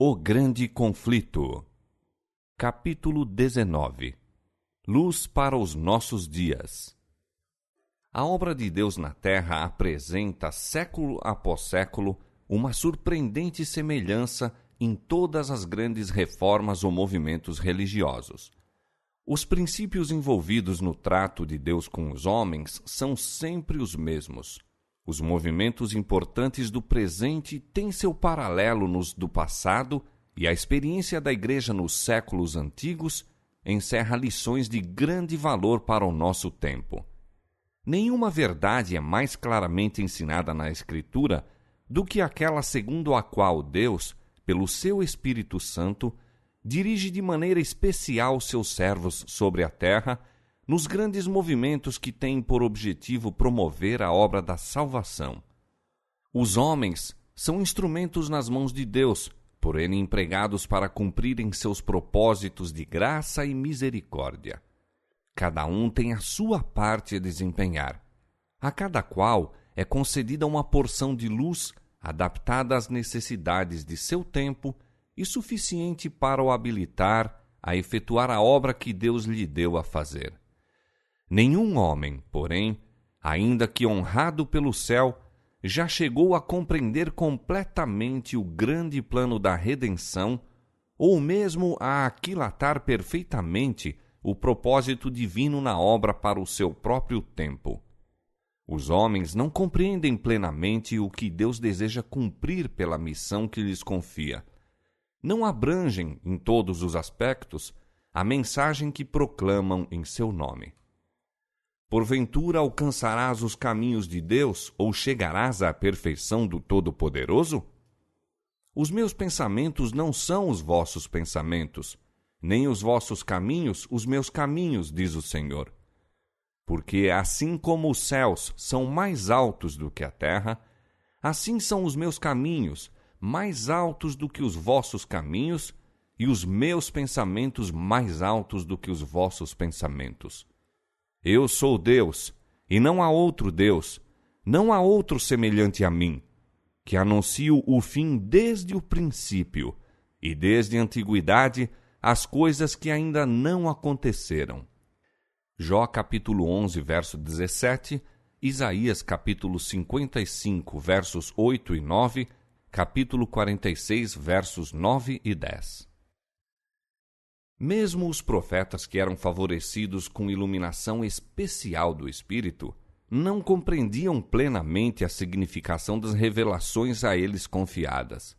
O Grande Conflito. Capítulo 19. Luz para os nossos dias. A obra de Deus na Terra apresenta, século após século, uma surpreendente semelhança em todas as grandes reformas ou movimentos religiosos. Os princípios envolvidos no trato de Deus com os homens são sempre os mesmos. Os movimentos importantes do presente têm seu paralelo nos do passado, e a experiência da Igreja nos séculos antigos encerra lições de grande valor para o nosso tempo. Nenhuma verdade é mais claramente ensinada na Escritura do que aquela segundo a qual Deus, pelo seu Espírito Santo, dirige de maneira especial seus servos sobre a terra nos grandes movimentos que têm por objetivo promover a obra da salvação. Os homens são instrumentos nas mãos de Deus, por ele empregados para cumprirem seus propósitos de graça e misericórdia. Cada um tem a sua parte a desempenhar. A cada qual é concedida uma porção de luz adaptada às necessidades de seu tempo e suficiente para o habilitar a efetuar a obra que Deus lhe deu a fazer. Nenhum homem, porém, ainda que honrado pelo céu, já chegou a compreender completamente o grande plano da redenção, ou mesmo a aquilatar perfeitamente o propósito divino na obra para o seu próprio tempo. Os homens não compreendem plenamente o que Deus deseja cumprir pela missão que lhes confia. Não abrangem, em todos os aspectos, a mensagem que proclamam em seu nome. Porventura alcançarás os caminhos de Deus ou chegarás à perfeição do Todo-Poderoso? Os meus pensamentos não são os vossos pensamentos, nem os vossos caminhos os meus caminhos, diz o Senhor. Porque assim como os céus são mais altos do que a terra, assim são os meus caminhos mais altos do que os vossos caminhos, e os meus pensamentos mais altos do que os vossos pensamentos. Eu sou Deus, e não há outro Deus, não há outro semelhante a mim, que anuncio o fim desde o princípio, e desde a antiguidade as coisas que ainda não aconteceram. Jó capítulo 11, verso 17, Isaías capítulo 55, versos 8 e 9, capítulo 46, versos 9 e 10. Mesmo os profetas que eram favorecidos com iluminação especial do Espírito não compreendiam plenamente a significação das revelações a eles confiadas.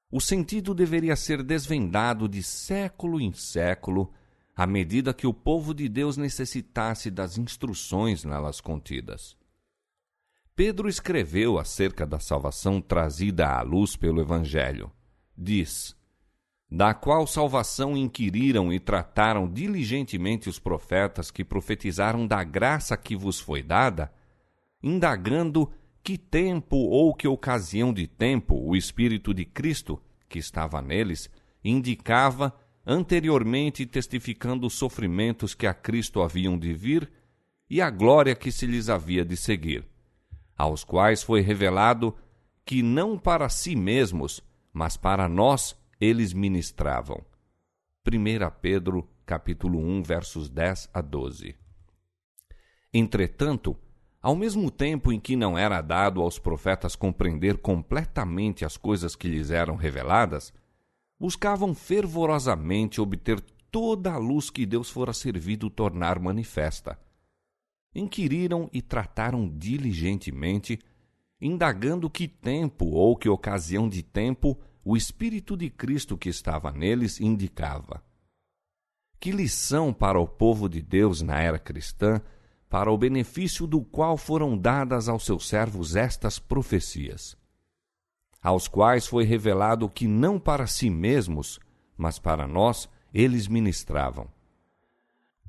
O sentido deveria ser desvendado de século em século, à medida que o povo de Deus necessitasse das instruções nelas contidas. Pedro escreveu acerca da salvação trazida à luz pelo Evangelho. Diz: da qual salvação inquiriram e trataram diligentemente os profetas que profetizaram da graça que vos foi dada, indagando que tempo ou que ocasião de tempo o Espírito de Cristo, que estava neles, indicava, anteriormente testificando os sofrimentos que a Cristo haviam de vir e a glória que se lhes havia de seguir, aos quais foi revelado que não para si mesmos, mas para nós eles ministravam. 1 Pedro, capítulo 1, versos 10 a 12. Entretanto, ao mesmo tempo em que não era dado aos profetas compreender completamente as coisas que lhes eram reveladas, buscavam fervorosamente obter toda a luz que Deus fora servido tornar manifesta. Inquiriram e trataram diligentemente, indagando que tempo ou que ocasião de tempo o Espírito de Cristo que estava neles indicava. Que lição para o povo de Deus na era cristã, para o benefício do qual foram dadas aos seus servos estas profecias, aos quais foi revelado que não para si mesmos, mas para nós eles ministravam.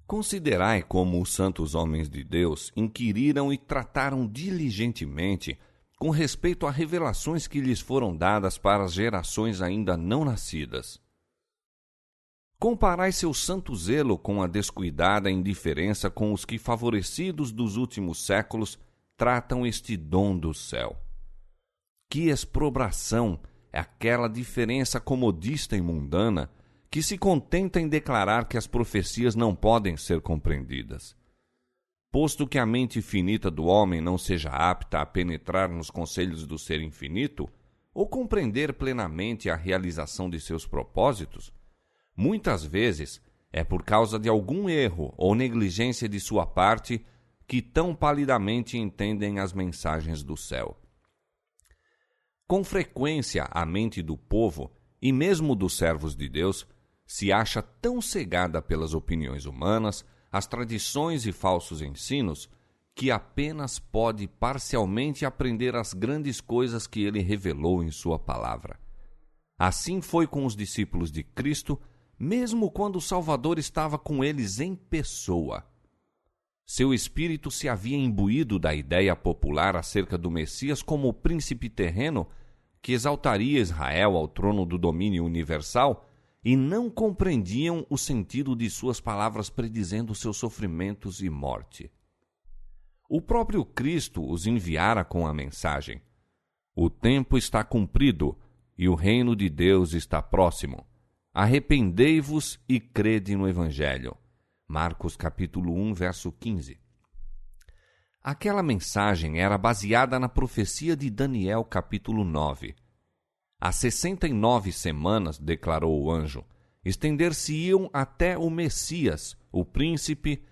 Considerai como os santos homens de Deus inquiriram e trataram diligentemente com respeito a revelações que lhes foram dadas para as gerações ainda não nascidas. Comparai seu santo zelo com a descuidada indiferença com os que, favorecidos dos últimos séculos, tratam este dom do céu. Que exprobração é aquela diferença comodista e mundana que se contenta em declarar que as profecias não podem ser compreendidas. Posto que a mente finita do homem não seja apta a penetrar nos conselhos do ser infinito, ou compreender plenamente a realização de seus propósitos, muitas vezes é por causa de algum erro ou negligência de sua parte que tão palidamente entendem as mensagens do céu. Com frequência, a mente do povo, e mesmo dos servos de Deus, se acha tão cegada pelas opiniões humanas, as tradições e falsos ensinos, que apenas pode parcialmente aprender as grandes coisas que ele revelou em sua palavra. Assim foi com os discípulos de Cristo, mesmo quando o Salvador estava com eles em pessoa. Seu espírito se havia imbuído da ideia popular acerca do Messias como o príncipe terreno que exaltaria Israel ao trono do domínio universal, e não compreendiam o sentido de suas palavras predizendo seus sofrimentos e morte. O próprio Cristo os enviara com a mensagem: o tempo está cumprido e o reino de Deus está próximo. Arrependei-vos e crede no Evangelho. Marcos capítulo 1, verso 15. Aquela mensagem era baseada na profecia de Daniel capítulo 9. Há 69 semanas, declarou o anjo, estender-se-iam até o Messias, o príncipe,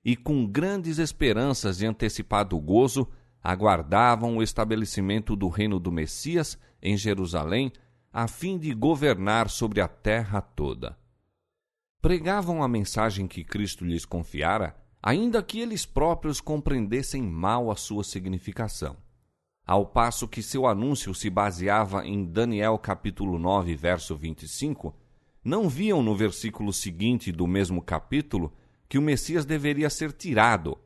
e com grandes esperanças e antecipado gozo, aguardavam o estabelecimento do reino do Messias em Jerusalém, a fim de governar sobre a terra toda. Pregavam a mensagem que Cristo lhes confiara, ainda que eles próprios compreendessem mal a sua significação. Ao passo que seu anúncio se baseava em Daniel capítulo 9, verso 25, não viam no versículo seguinte do mesmo capítulo que o Messias deveria ser tirado.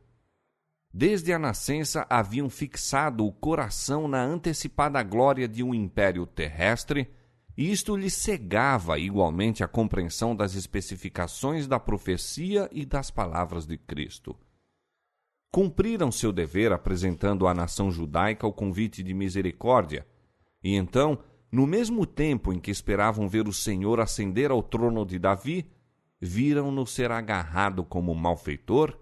Desde a nascença haviam fixado o coração na antecipada glória de um império terrestre, e isto lhes cegava igualmente a compreensão das especificações da profecia e das palavras de Cristo. Cumpriram seu dever apresentando à nação judaica o convite de misericórdia, e então, no mesmo tempo em que esperavam ver o Senhor ascender ao trono de Davi, viram-no ser agarrado como malfeitor,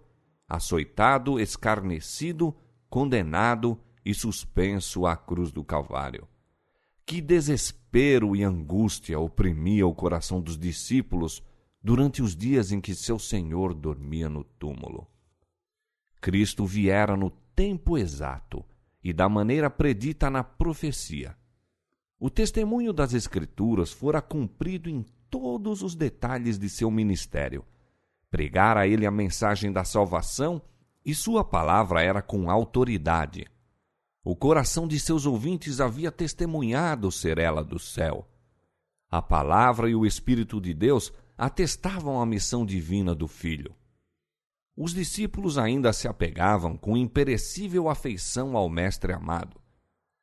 açoitado, escarnecido, condenado e suspenso à cruz do Calvário. Que desespero e angústia oprimia o coração dos discípulos durante os dias em que seu Senhor dormia no túmulo. Cristo viera no tempo exato e da maneira predita na profecia. O testemunho das Escrituras fora cumprido em todos os detalhes de seu ministério. Pregara a ele a mensagem da salvação e sua palavra era com autoridade. O coração de seus ouvintes havia testemunhado ser ela do céu. A palavra e o Espírito de Deus atestavam a missão divina do Filho. Os discípulos ainda se apegavam com imperecível afeição ao Mestre amado,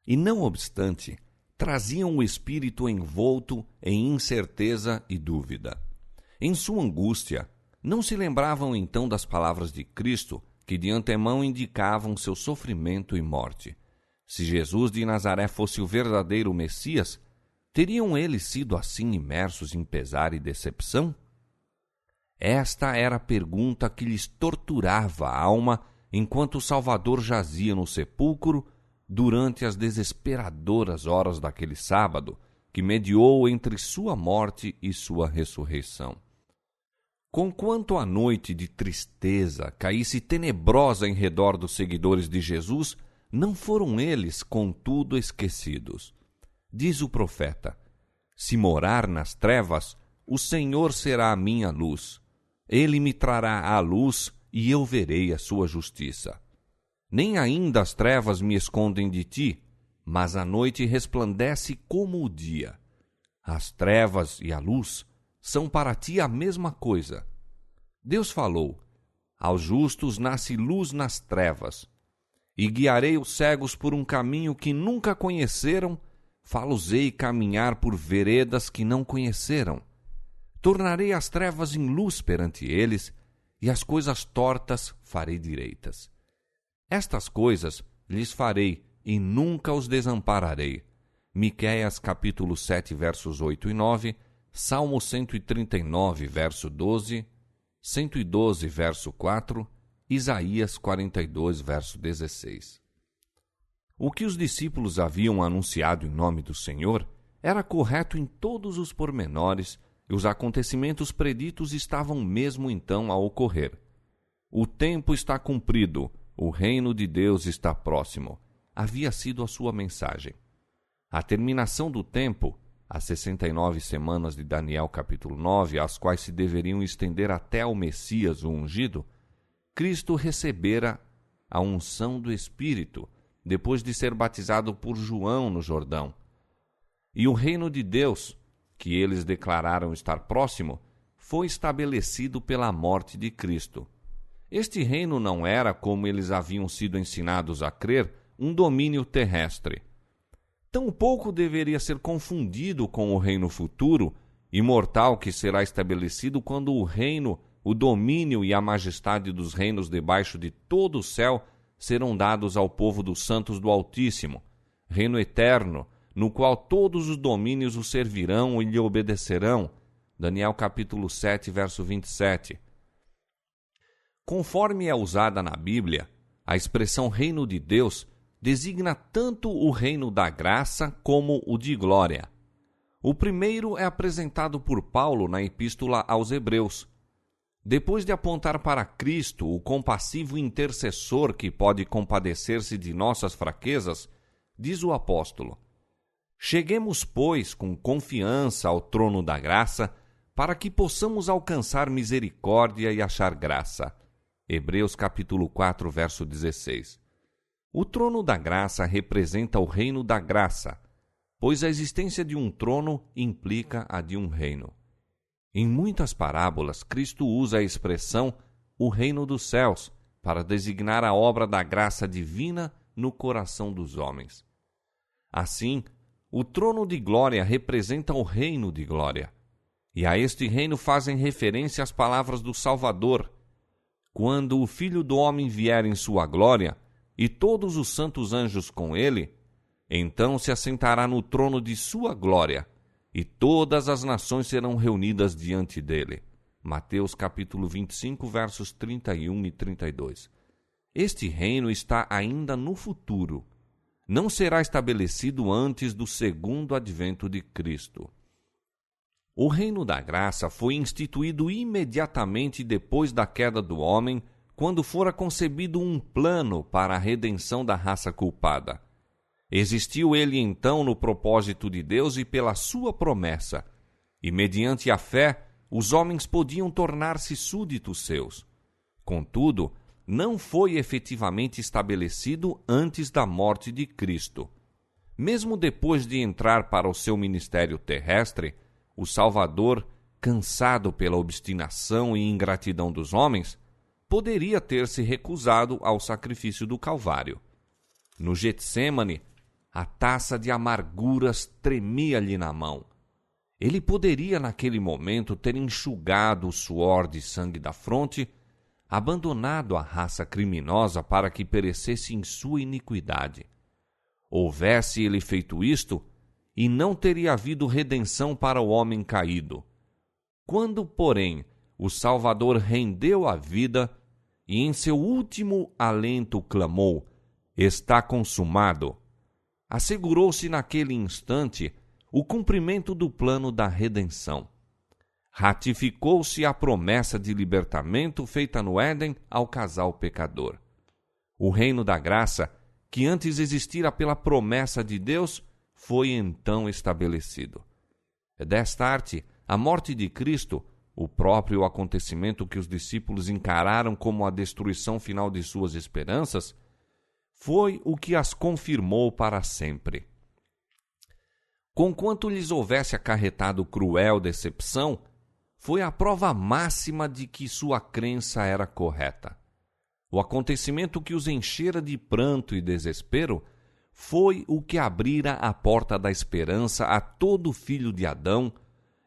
e, não obstante, traziam o espírito envolto em incerteza e dúvida. Em sua angústia, não se lembravam então das palavras de Cristo, que de antemão indicavam seu sofrimento e morte. Se Jesus de Nazaré fosse o verdadeiro Messias, teriam eles sido assim imersos em pesar e decepção? Esta era a pergunta que lhes torturava a alma enquanto o Salvador jazia no sepulcro durante as desesperadoras horas daquele sábado que mediou entre sua morte e sua ressurreição. Conquanto a noite de tristeza caísse tenebrosa em redor dos seguidores de Jesus, não foram eles, contudo, esquecidos. Diz o profeta: se morar nas trevas, o Senhor será a minha luz. Ele me trará a luz e eu verei a sua justiça. Nem ainda as trevas me escondem de ti, mas a noite resplandece como o dia. As trevas e a luz são para ti a mesma coisa. Deus falou: aos justos nasce luz nas trevas. E guiarei os cegos por um caminho que nunca conheceram, fá-los-ei caminhar por veredas que não conheceram. Tornarei as trevas em luz perante eles, e as coisas tortas farei direitas. Estas coisas lhes farei, e nunca os desampararei. Miqueias capítulo 7, versos 8 e 9, Salmo 139, verso 12, 112, verso 4, Isaías 42, verso 16. O que os discípulos haviam anunciado em nome do Senhor era correto em todos os pormenores e os acontecimentos preditos estavam mesmo então a ocorrer. O tempo está cumprido, o reino de Deus está próximo. Havia sido a sua mensagem. A terminação do tempo, as 69 semanas de Daniel capítulo 9, as quais se deveriam estender até ao Messias, o ungido, Cristo recebera a unção do Espírito, depois de ser batizado por João no Jordão. E o reino de Deus, que eles declararam estar próximo, foi estabelecido pela morte de Cristo. Este reino não era, como eles haviam sido ensinados a crer, um domínio terrestre. Tampouco deveria ser confundido com o reino futuro, imortal, que será estabelecido quando o reino, o domínio e a majestade dos reinos debaixo de todo o céu serão dados ao povo dos santos do Altíssimo, reino eterno, no qual todos os domínios o servirão e lhe obedecerão. Daniel capítulo 7, verso 27. Conforme é usada na Bíblia, a expressão reino de Deus designa tanto o reino da graça como o de glória. O primeiro é apresentado por Paulo na Epístola aos Hebreus. Depois de apontar para Cristo, o compassivo intercessor que pode compadecer-se de nossas fraquezas, diz o apóstolo: Cheguemos, pois, com confiança ao trono da graça, para que possamos alcançar misericórdia e achar graça. Hebreus capítulo 4, verso 16. O trono da graça representa o reino da graça, pois a existência de um trono implica a de um reino. Em muitas parábolas, Cristo usa a expressão o reino dos céus para designar a obra da graça divina no coração dos homens. Assim, o trono de glória representa o reino de glória, e a este reino fazem referência as palavras do Salvador: quando o Filho do Homem vier em sua glória, e todos os santos anjos com ele, então se assentará no trono de sua glória, e todas as nações serão reunidas diante dele. Mateus capítulo 25, versos 31 e 32. Este reino está ainda no futuro. Não será estabelecido antes do segundo advento de Cristo. O reino da graça foi instituído imediatamente depois da queda do homem, quando fora concebido um plano para a redenção da raça culpada. Existiu ele então no propósito de Deus e pela sua promessa, e mediante a fé os homens podiam tornar-se súditos seus. Contudo, não foi efetivamente estabelecido antes da morte de Cristo. Mesmo depois de entrar para o seu ministério terrestre, o Salvador, cansado pela obstinação e ingratidão dos homens, poderia ter se recusado ao sacrifício do Calvário. No Getsêmane, a taça de amarguras tremia-lhe na mão. Ele poderia, naquele momento, ter enxugado o suor de sangue da fronte, abandonado a raça criminosa para que perecesse em sua iniquidade. Houvesse ele feito isto, e não teria havido redenção para o homem caído. Quando, porém, o Salvador rendeu a vida e em seu último alento clamou: "Está consumado", assegurou-se naquele instante o cumprimento do plano da redenção. Ratificou-se a promessa de libertamento feita no Éden ao casal pecador. O reino da graça, que antes existira pela promessa de Deus, foi então estabelecido. Desta arte, a morte de Cristo, o próprio acontecimento que os discípulos encararam como a destruição final de suas esperanças, foi o que as confirmou para sempre. Conquanto lhes houvesse acarretado cruel decepção, foi a prova máxima de que sua crença era correta. O acontecimento que os enchera de pranto e desespero foi o que abrira a porta da esperança a todo filho de Adão,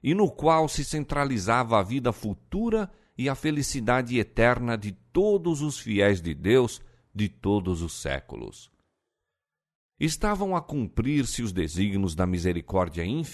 e no qual se centralizava a vida futura e a felicidade eterna de todos os fiéis de Deus de todos os séculos. Estavam a cumprir-se os desígnios da misericórdia infinita